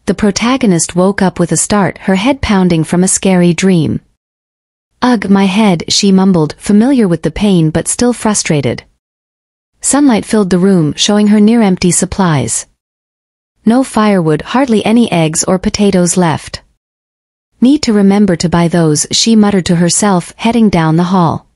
The protagonist woke up with a start, her head pounding from a scary dream. "Ugh, my head," she mumbled, familiar with the pain but still frustrated. Sunlight filled the room, showing her near-empty supplies. No firewood, hardly any eggs or potatoes left. "Need to remember to buy those," she muttered to herself, heading down the hall.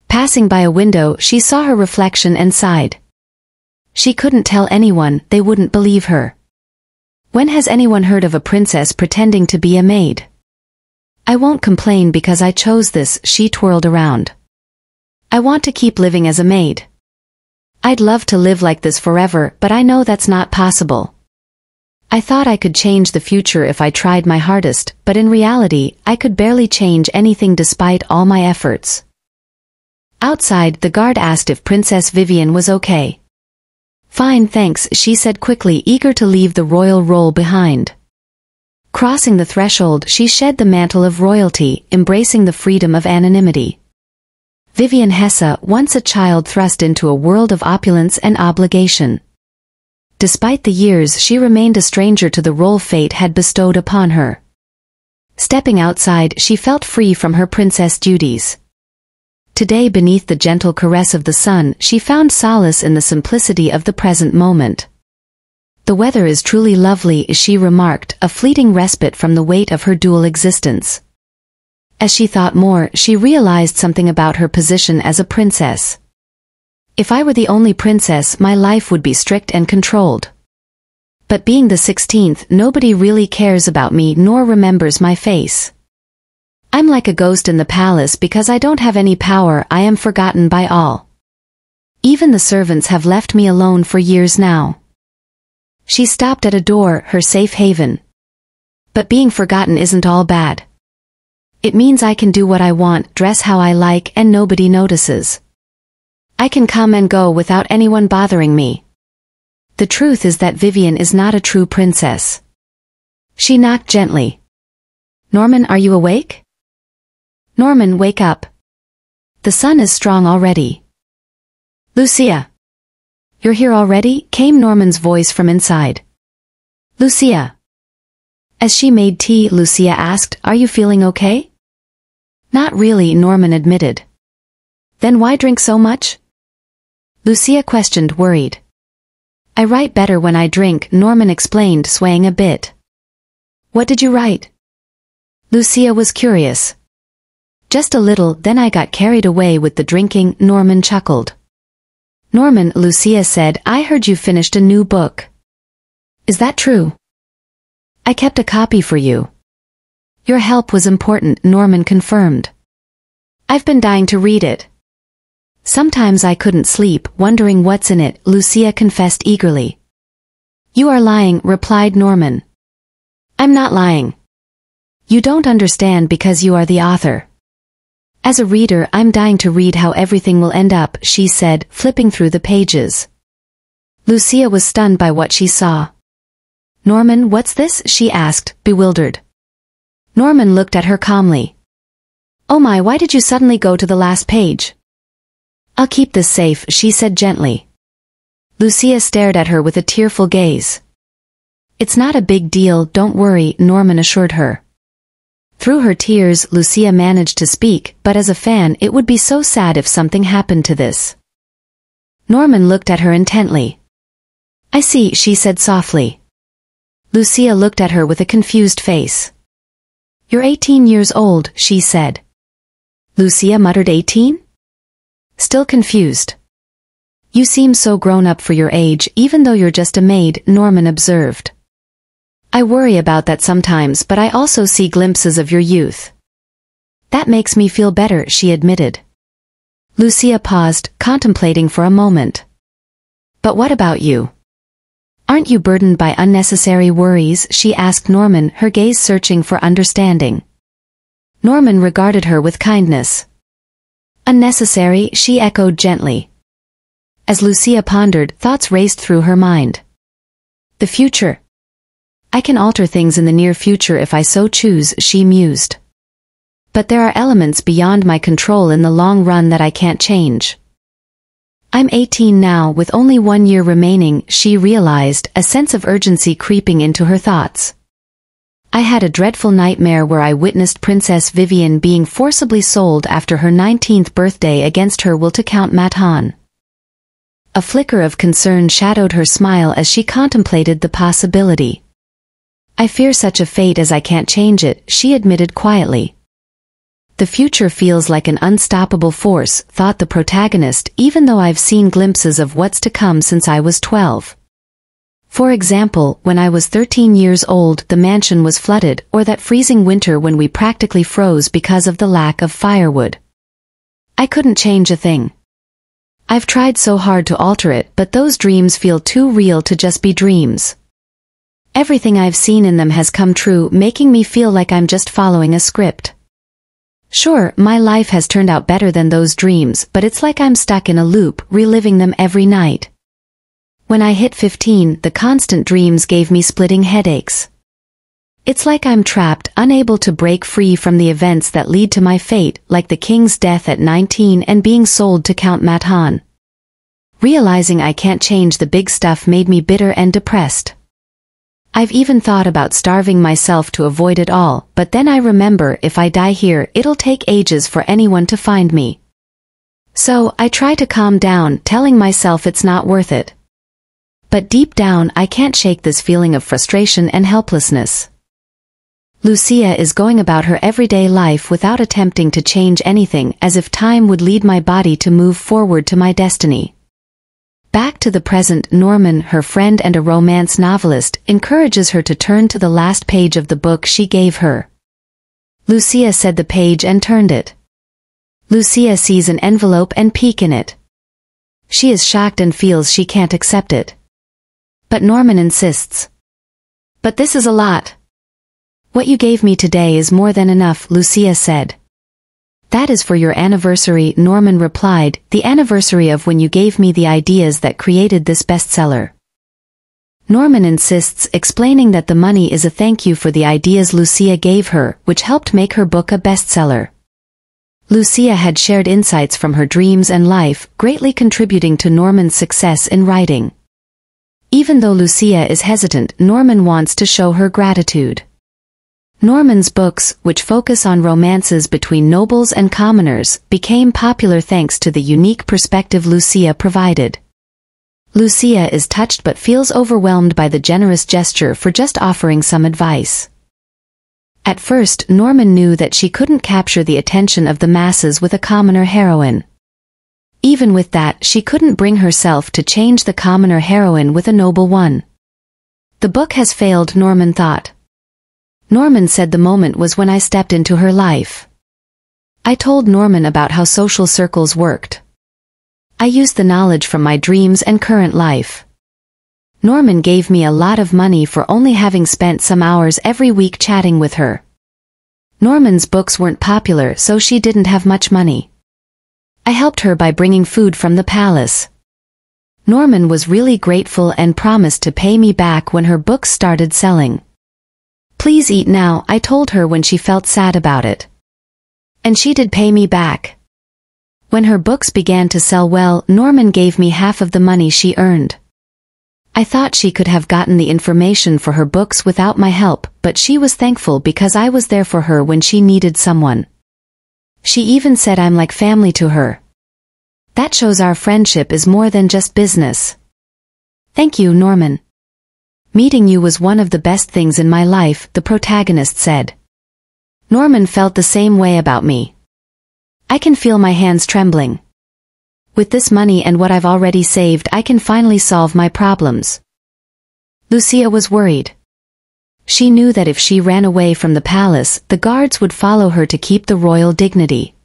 Passing by a window, she saw her reflection and sighed. She couldn't tell anyone, they wouldn't believe her. When has anyone heard of a princess pretending to be a maid? "I won't complain because I chose this," she twirled around. "I want to keep living as a maid. I'd love to live like this forever, but I know that's not possible. I thought I could change the future if I tried my hardest, but in reality, I could barely change anything despite all my efforts." Outside, the guard asked if Princess Vivian was okay. "Fine, thanks," she said quickly, eager to leave the royal role behind. Crossing the threshold, she shed the mantle of royalty, embracing the freedom of anonymity. Vivian Hesse, once a child thrust into a world of opulence and obligation. Despite the years, she remained a stranger to the role fate had bestowed upon her. Stepping outside, she felt free from her princess duties. Today, beneath the gentle caress of the sun, she found solace in the simplicity of the present moment. "The weather is truly lovely," she remarked, a fleeting respite from the weight of her dual existence. As she thought more, she realized something about her position as a princess. "If I were the only princess, my life would be strict and controlled. But being the 16th, nobody really cares about me nor remembers my face. I'm like a ghost in the palace because I don't have any power. I am forgotten by all. Even the servants have left me alone for years now." She stopped at a door, her safe haven. But being forgotten isn't all bad. It means I can do what I want, dress how I like, and nobody notices. I can come and go without anyone bothering me. The truth is that Vivian is not a true princess. She knocked gently. "Norman, are you awake?" "Norman, wake up. The sun is strong already." "Lucia. You're here already?" came Norman's voice from inside. "Lucia." As she made tea, Lucia asked, "Are you feeling okay?" "Not really," Norman admitted. "Then why drink so much?" Lucia questioned, worried. "I write better when I drink," Norman explained, swaying a bit. "What did you write?" Lucia was curious. "Just a little, then I got carried away with the drinking," Norman chuckled. "Norman," Lucia said, "I heard you finished a new book. Is that true?" "I kept a copy for you." "Your help was important," Norman confirmed. "I've been dying to read it. Sometimes I couldn't sleep, wondering what's in it," Lucia confessed eagerly. "You are lying," replied Norman. "I'm not lying. You don't understand because you are the author. As a reader, I'm dying to read how everything will end up," she said, flipping through the pages. Lucia was stunned by what she saw. "Norman, what's this?" she asked, bewildered. Norman looked at her calmly. "Oh my, why did you suddenly go to the last page?" "I'll keep this safe," she said gently. Lucia stared at her with a tearful gaze. "It's not a big deal, don't worry," Norman assured her. Through her tears, Lucia managed to speak, "But as a fan, it would be so sad if something happened to this." Norman looked at her intently. "I see," she said softly. Lucia looked at her with a confused face. "You're 18 years old," she said. Lucia muttered, 18? Still confused. "You seem so grown up for your age, even though you're just a maid," Norman observed. "I worry about that sometimes, but I also see glimpses of your youth." "That makes me feel better," she admitted. Lucia paused, contemplating for a moment. "But what about you? Aren't you burdened by unnecessary worries?" she asked Norman, her gaze searching for understanding. Norman regarded her with kindness. "Unnecessary?" she echoed gently. As Lucia pondered, thoughts raced through her mind. "The future. I can alter things in the near future if I so choose," she mused. "But there are elements beyond my control in the long run that I can't change. I'm 18 now with only 1 year remaining, she realized, a sense of urgency creeping into her thoughts. I had a dreadful nightmare where I witnessed Princess Vivian being forcibly sold after her 19th birthday against her will to Count Maton. A flicker of concern shadowed her smile as she contemplated the possibility. I fear such a fate as I can't change it, she admitted quietly. The future feels like an unstoppable force, thought the protagonist, even though I've seen glimpses of what's to come since I was 12. For example, when I was 13 years old, the mansion was flooded, or that freezing winter when we practically froze because of the lack of firewood. I couldn't change a thing. I've tried so hard to alter it, but those dreams feel too real to just be dreams. Everything I've seen in them has come true, making me feel like I'm just following a script. Sure, my life has turned out better than those dreams, but it's like I'm stuck in a loop, reliving them every night. When I hit 15, the constant dreams gave me splitting headaches. It's like I'm trapped, unable to break free from the events that lead to my fate, like the king's death at 19 and being sold to Count Maton. Realizing I can't change the big stuff made me bitter and depressed. I've even thought about starving myself to avoid it all, but then I remember if I die here, it'll take ages for anyone to find me. So, I try to calm down, telling myself it's not worth it. But deep down, I can't shake this feeling of frustration and helplessness. Lucia is going about her everyday life without attempting to change anything, as if time would lead my body to move forward to my destiny. Back to the present, Norman, her friend and a romance novelist, encourages her to turn to the last page of the book she gave her. Lucia said the page and turned it. Lucia sees an envelope and peek in it. She is shocked and feels she can't accept it. But Norman insists. But this is a lot. What you gave me today is more than enough, Lucia said. That is for your anniversary, Norman replied, the anniversary of when you gave me the ideas that created this bestseller. Norman insists, explaining that the money is a thank you for the ideas Lucia gave her, which helped make her book a bestseller. Lucia had shared insights from her dreams and life, greatly contributing to Norman's success in writing. Even though Lucia is hesitant, Norman wants to show her gratitude. Norman's books, which focus on romances between nobles and commoners, became popular thanks to the unique perspective Lucia provided. Lucia is touched but feels overwhelmed by the generous gesture for just offering some advice. At first, Norman knew that she couldn't capture the attention of the masses with a commoner heroine. Even with that, she couldn't bring herself to change the commoner heroine with a noble one. The book has failed, Norman thought. Norman said the moment was when I stepped into her life. I told Norman about how social circles worked. I used the knowledge from my dreams and current life. Norman gave me a lot of money for only having spent some hours every week chatting with her. Norman's books weren't popular, so she didn't have much money. I helped her by bringing food from the palace. Norman was really grateful and promised to pay me back when her books started selling. Please eat now, I told her when she felt sad about it. And she did pay me back. When her books began to sell well, Norman gave me half of the money she earned. I thought she could have gotten the information for her books without my help, but she was thankful because I was there for her when she needed someone. She even said I'm like family to her. That shows our friendship is more than just business. Thank you, Norman. Meeting you was one of the best things in my life, the protagonist said. Norman felt the same way about me. I can feel my hands trembling. With this money and what I've already saved, I can finally solve my problems. Lucia was worried. She knew that if she ran away from the palace, the guards would follow her to keep the royal dignity.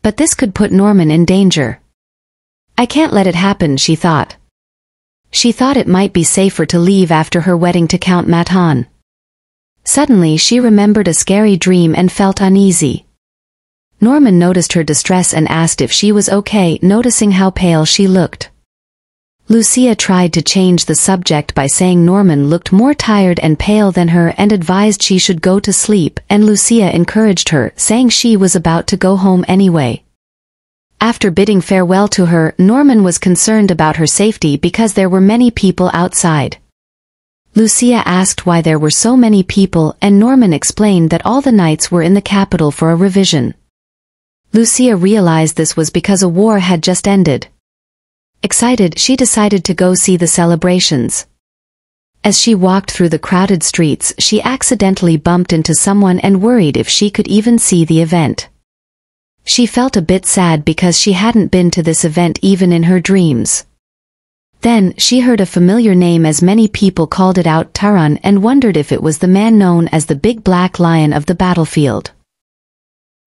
But this could put Norman in danger. I can't let it happen, she thought. She thought it might be safer to leave after her wedding to Count Maton. Suddenly she remembered a scary dream and felt uneasy. Norman noticed her distress and asked if she was okay, noticing how pale she looked. Lucia tried to change the subject by saying Norman looked more tired and pale than her and advised she should go to sleep, and Lucia encouraged her, saying she was about to go home anyway. After bidding farewell to her, Norman was concerned about her safety because there were many people outside. Lucia asked why there were so many people, and Norman explained that all the knights were in the capital for a revision. Lucia realized this was because a war had just ended. Excited, she decided to go see the celebrations. As she walked through the crowded streets, she accidentally bumped into someone and worried if she could even see the event. She felt a bit sad because she hadn't been to this event even in her dreams. Then, she heard a familiar name as many people called it out, Taran, and wondered if it was the man known as the Big Black Lion of the battlefield.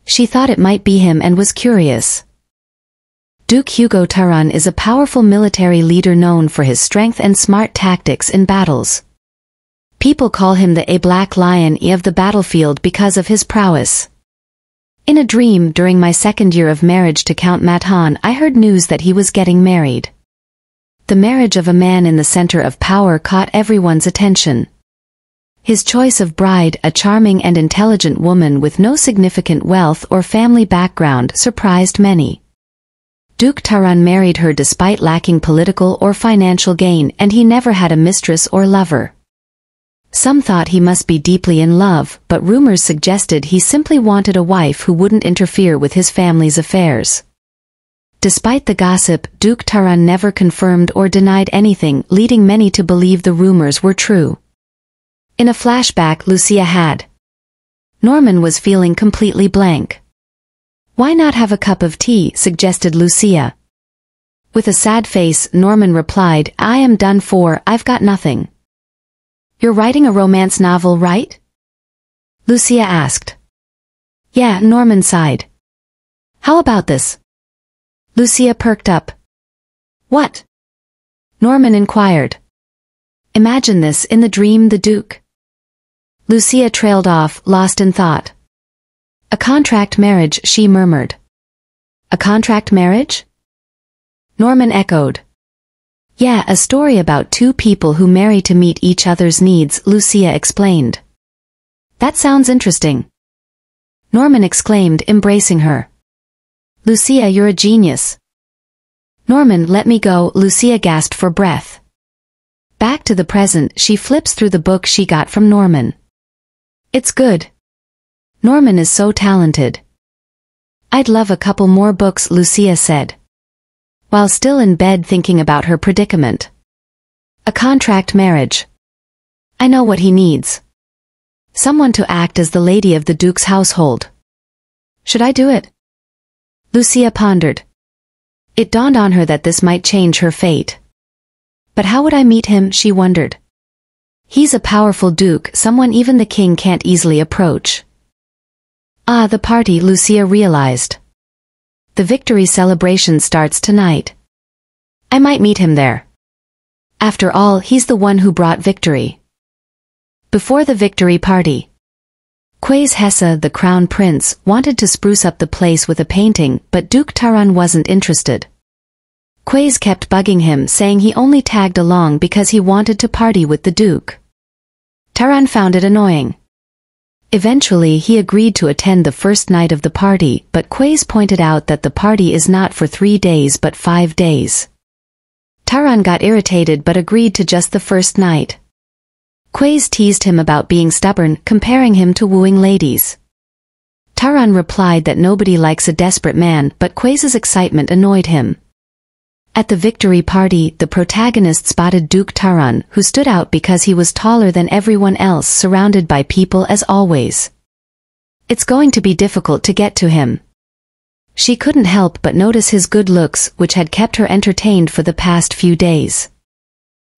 She thought it might be him and was curious. Duke Hugo Taran is a powerful military leader known for his strength and smart tactics in battles. People call him the Black Lion of the battlefield because of his prowess. In a dream during my second year of marriage to Count Matan, I heard news that he was getting married. The marriage of a man in the center of power caught everyone's attention. His choice of bride, a charming and intelligent woman with no significant wealth or family background, surprised many. Duke Taran married her despite lacking political or financial gain, and he never had a mistress or lover. Some thought he must be deeply in love, but rumors suggested he simply wanted a wife who wouldn't interfere with his family's affairs. Despite the gossip, Duke Taran never confirmed or denied anything, leading many to believe the rumors were true. In a flashback Lucia had. Norman was feeling completely blank. "Why not have a cup of tea?" suggested Lucia. With a sad face, Norman replied, "I am done for, I've got nothing." "You're writing a romance novel, right?" Lucia asked. "Yeah," Norman sighed. "How about this?" Lucia perked up. "What?" Norman inquired. "Imagine this, in the dream the Duke." Lucia trailed off, lost in thought. "A contract marriage," she murmured. "A contract marriage?" Norman echoed. "Yeah, a story about two people who marry to meet each other's needs," Lucia explained. "That sounds interesting." Norman exclaimed, embracing her. "Lucia, you're a genius." "Norman, let me go," Lucia gasped for breath. Back to the present, she flips through the book she got from Norman. It's good. Norman is so talented. "I'd love a couple more books," Lucia said, while still in bed thinking about her predicament. A contract marriage. I know what he needs. Someone to act as the lady of the Duke's household. Should I do it? Lucia pondered. It dawned on her that this might change her fate. But how would I meet him, she wondered. He's a powerful duke, someone even the king can't easily approach. Ah, the party, Lucia realized. The victory celebration starts tonight. I might meet him there. After all, he's the one who brought victory. Before the victory party, Quays Hessa, the crown prince, wanted to spruce up the place with a painting, but Duke Taran wasn't interested. Quays kept bugging him, saying he only tagged along because he wanted to party with the duke. Taran found it annoying. Eventually he agreed to attend the first night of the party, but Quays pointed out that the party is not for 3 days but 5 days. Taran got irritated but agreed to just the first night. Quays teased him about being stubborn, comparing him to wooing ladies. Taran replied that nobody likes a desperate man, but Quays's excitement annoyed him. At the victory party, the protagonist spotted Duke Taran, who stood out because he was taller than everyone else, surrounded by people as always. It's going to be difficult to get to him. She couldn't help but notice his good looks, which had kept her entertained for the past few days.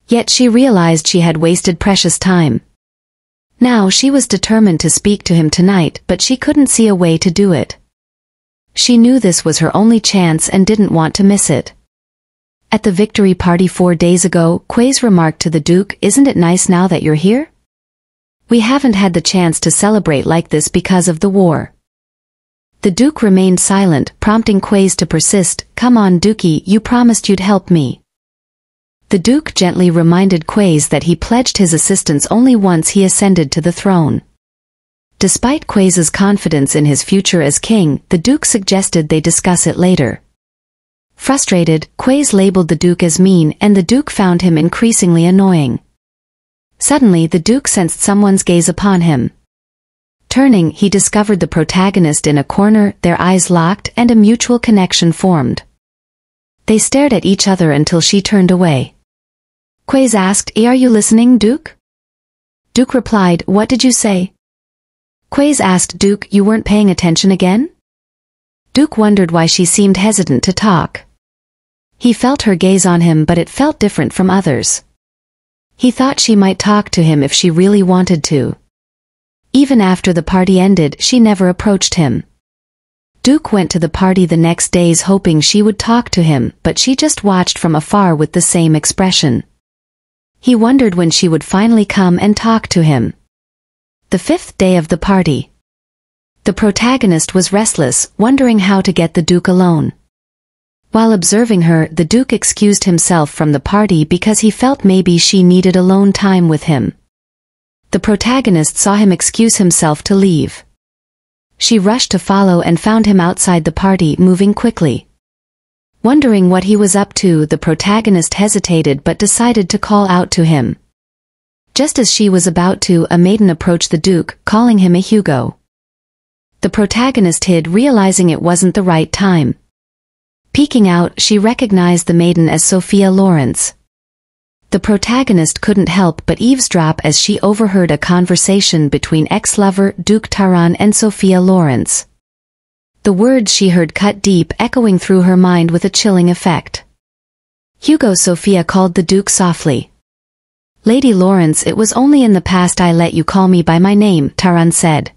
Yet she realized she had wasted precious time. Now she was determined to speak to him tonight, but she couldn't see a way to do it. She knew this was her only chance and didn't want to miss it. At the victory party 4 days ago, Quays remarked to the Duke, "Isn't it nice now that you're here? We haven't had the chance to celebrate like this because of the war." The Duke remained silent, prompting Quays to persist. "Come on, Dukey, you promised you'd help me." The Duke gently reminded Quays that he pledged his assistance only once he ascended to the throne. Despite Quays's confidence in his future as king, the Duke suggested they discuss it later. Frustrated, Quays labeled the Duke as mean, and the Duke found him increasingly annoying. Suddenly the Duke sensed someone's gaze upon him. Turning, he discovered the protagonist in a corner, their eyes locked and a mutual connection formed. They stared at each other until she turned away. Quays asked, "Are you listening, Duke?" Duke replied, "What did you say?" Quays asked Duke, "You weren't paying attention again?" Duke wondered why she seemed hesitant to talk. He felt her gaze on him, but it felt different from others. He thought she might talk to him if she really wanted to. Even after the party ended, she never approached him. Duke went to the party the next days hoping she would talk to him, but she just watched from afar with the same expression. He wondered when she would finally come and talk to him. The fifth day of the party. The protagonist was restless, wondering how to get the Duke alone. While observing her, the Duke excused himself from the party because he felt maybe she needed alone time with him. The protagonist saw him excuse himself to leave. She rushed to follow and found him outside the party, moving quickly. Wondering what he was up to, the protagonist hesitated but decided to call out to him. Just as she was about to, a maiden approached the Duke, calling him a Hugo. The protagonist hid, realizing it wasn't the right time. Peeking out, she recognized the maiden as Sophia Lawrence. The protagonist couldn't help but eavesdrop as she overheard a conversation between ex-lover Duke Taran and Sophia Lawrence. The words she heard cut deep, echoing through her mind with a chilling effect. "Hugo," Sophia called the Duke softly. "Lady Lawrence, it was only in the past I let you call me by my name," Taran said.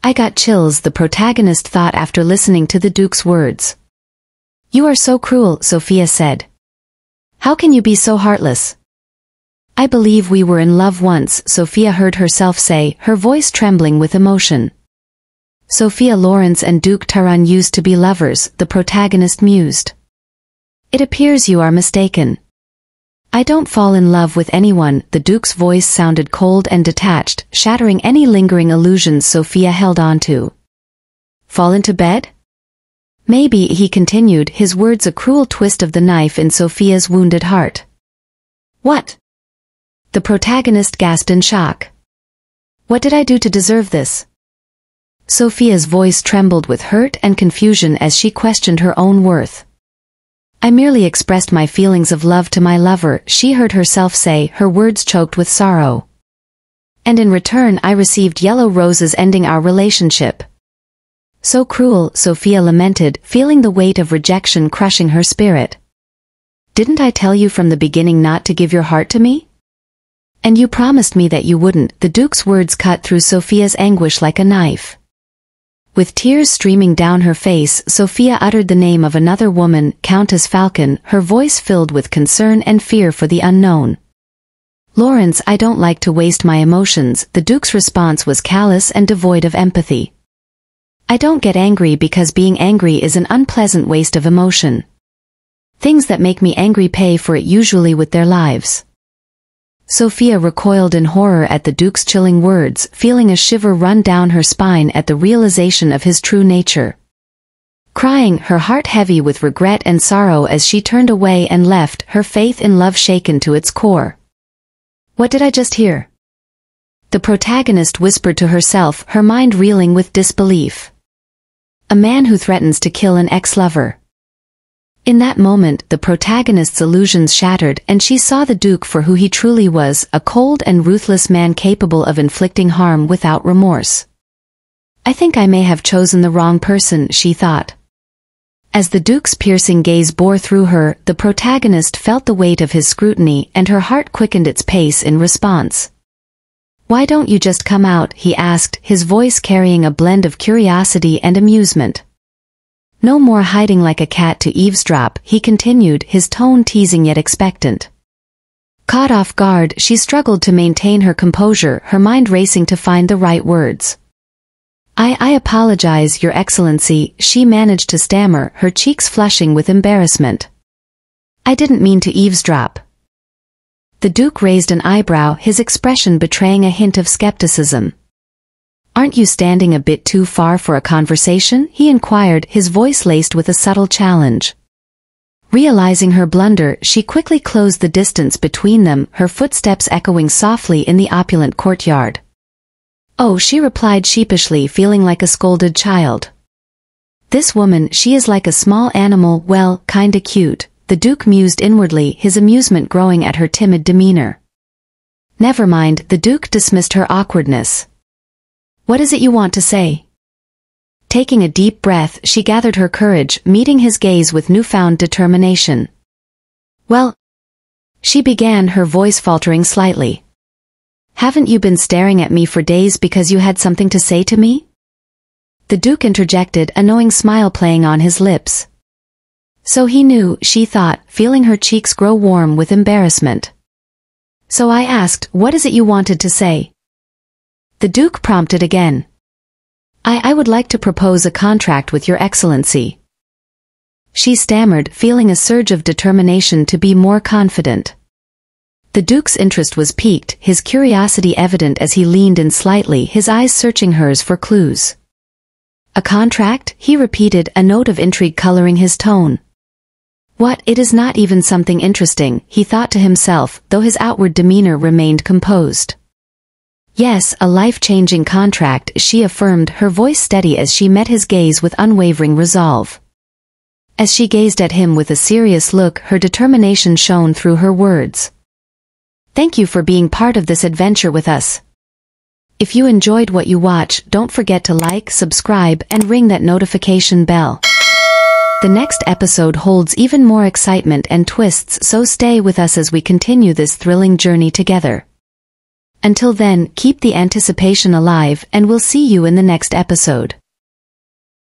"I got chills," the protagonist thought after listening to the Duke's words. "You are so cruel," Sophia said. "How can you be so heartless?" "I believe we were in love once," Sophia heard herself say, her voice trembling with emotion. "Sophia Lawrence and Duke Taran used to be lovers," the protagonist mused. "It appears you are mistaken." "I don't fall in love with anyone," the Duke's voice sounded cold and detached, shattering any lingering illusions Sophia held on to. "Fall into bed?" "Maybe," he continued, his words a cruel twist of the knife in Sophia's wounded heart. "What?" The protagonist gasped in shock. "What did I do to deserve this?" Sophia's voice trembled with hurt and confusion as she questioned her own worth. "I merely expressed my feelings of love to my lover," she heard herself say, her words choked with sorrow. "And in return I received yellow roses, ending our relationship." "So cruel," Sophia lamented, feeling the weight of rejection crushing her spirit. "Didn't I tell you from the beginning not to give your heart to me? And you promised me that you wouldn't." The Duke's words cut through Sophia's anguish like a knife. With tears streaming down her face, Sophia uttered the name of another woman, Countess Falcon, her voice filled with concern and fear for the unknown. "Lawrence, I don't like to waste my emotions." The Duke's response was callous and devoid of empathy. "I don't get angry because being angry is an unpleasant waste of emotion. Things that make me angry pay for it, usually with their lives." Sophia recoiled in horror at the Duke's chilling words, feeling a shiver run down her spine at the realization of his true nature. Crying, her heart heavy with regret and sorrow as she turned away and left, her faith in love shaken to its core. "What did I just hear?" the protagonist whispered to herself, her mind reeling with disbelief. "A man who threatens to kill an ex-lover." In that moment, the protagonist's illusions shattered, and she saw the Duke for who he truly was, a cold and ruthless man capable of inflicting harm without remorse. "I think I may have chosen the wrong person," she thought. As the Duke's piercing gaze bore through her, the protagonist felt the weight of his scrutiny, and her heart quickened its pace in response. "Why don't you just come out?" he asked, his voice carrying a blend of curiosity and amusement. "No more hiding like a cat to eavesdrop," he continued, his tone teasing yet expectant. Caught off guard, she struggled to maintain her composure, her mind racing to find the right words. I apologize, Your Excellency," she managed to stammer, her cheeks flushing with embarrassment. "I didn't mean to eavesdrop." The Duke raised an eyebrow, his expression betraying a hint of skepticism. "Aren't you standing a bit too far for a conversation?" he inquired, his voice laced with a subtle challenge. Realizing her blunder, she quickly closed the distance between them, her footsteps echoing softly in the opulent courtyard. "Oh," she replied sheepishly, feeling like a scolded child. "This woman, she is like a small animal, well, kinda cute," the Duke mused inwardly, his amusement growing at her timid demeanor. "Never mind," the Duke dismissed her awkwardness. "What is it you want to say?" Taking a deep breath, she gathered her courage, meeting his gaze with newfound determination. "Well," she began, her voice faltering slightly. "Haven't you been staring at me for days because you had something to say to me?" The Duke interjected, a knowing smile playing on his lips. So he knew, she thought, feeling her cheeks grow warm with embarrassment. "So I asked, what is it you wanted to say?" The Duke prompted again. I would like to propose a contract with Your Excellency." She stammered, feeling a surge of determination to be more confident. The Duke's interest was piqued, his curiosity evident as he leaned in slightly, his eyes searching hers for clues. "A contract?" he repeated, a note of intrigue coloring his tone. "What, it is not even something interesting," he thought to himself, though his outward demeanor remained composed. "Yes, a life-changing contract," she affirmed, her voice steady as she met his gaze with unwavering resolve. As she gazed at him with a serious look, her determination shone through her words. "Thank you for being part of this adventure with us. If you enjoyed what you watch, don't forget to like, subscribe, and ring that notification bell. The next episode holds even more excitement and twists, so stay with us as we continue this thrilling journey together. Until then, keep the anticipation alive, and we'll see you in the next episode.